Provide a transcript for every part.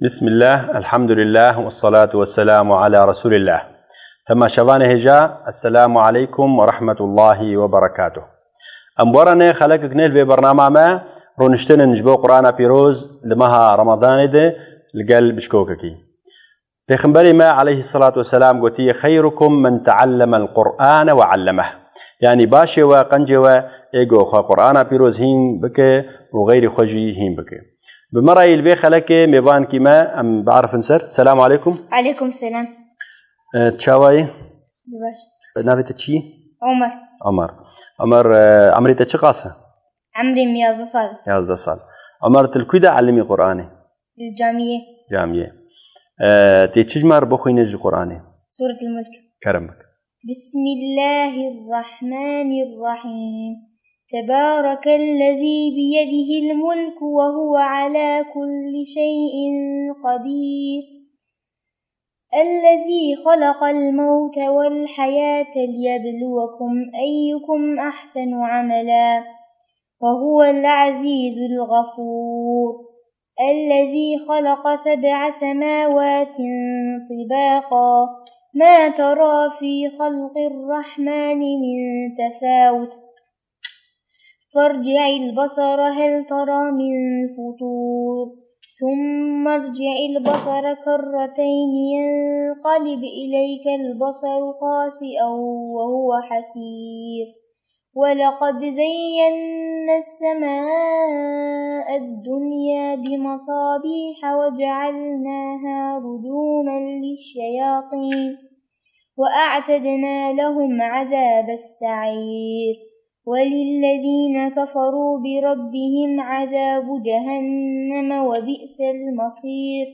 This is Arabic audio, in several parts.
بسم الله الحمد لله والصلاة والسلام على رسول الله. ثم شبان هجا السلام عليكم ورحمة الله وبركاته. أمبرنا خلق كنيل في برنامج ما رونشتن نجبو قرآن بيروز لمها رمضان ده لقل بشكوككي. پیغمبر ما عليه الصلاة والسلام قلتي خيركم من تعلم القرآن وعلمه. يعني باشي وقنجي وإيقو خوا قرآن بيروز هين بك وغير خجي هين بك. بمرأي البي خلك ميبان كما أم بعرف نسر. السلام عليكم. عليكم السلام. تشاوي زباش نافت تشي عمر عمري تشي قاسة عمري 100 صال. 11 سال. عمر تلكودا علمي قرآني الجامعة تيتشجمر بخوي نجي قرآني سورة الملك. كرمك. بسم الله الرحمن الرحيم. تبارك الذي بيده الملك وهو على كل شيء قدير. الذي خلق الموت والحياة ليبلوكم أيكم أحسن عملا وهو العزيز الغفور. الذي خلق 7 سماوات طباقا ما ترى في خلق الرحمن من تفاوت فارجع البصر هل ترى من فطور ثم ارجع البصر كرتين ينقلب إليك البصر خاسئا وهو حسير. ولقد زينا السماء الدنيا بمصابيح وجعلناها رجوما للشياطين وأعتدنا لهم عذاب السعير. وللذين كفروا بربهم عذاب جهنم وبئس المصير.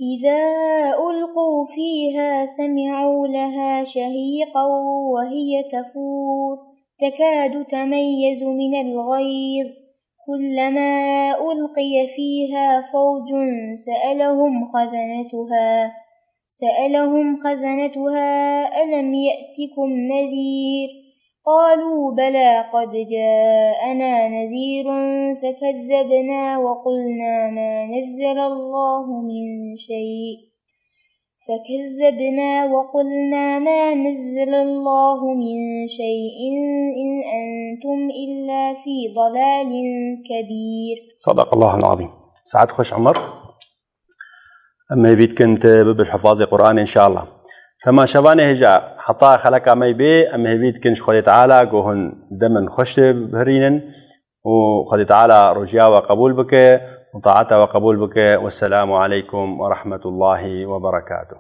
إذا ألقوا فيها سمعوا لها شهيقا وهي تفور تكاد تميز من الغيظ كلما ألقي فيها فوج سألهم خزنتها ألم يأتكم نذير قالوا بلى قد جاءنا نذير فكذبنا وقلنا ما نزل الله من شيء إن أنتم إلا في ضلال كبير. صدق الله العظيم. سعد خوش عمر. أما يفيد كنت ببش حفاظي قرآن إن شاء الله. فما شبانه هجا حطا خلق أمي بي أما يفيد كنش خدي تعالى قوهن دمن خشت بهرينن وخدي تعالى رجيا وقبول بك وطاعته وقبول بك. والسلام عليكم ورحمة الله وبركاته.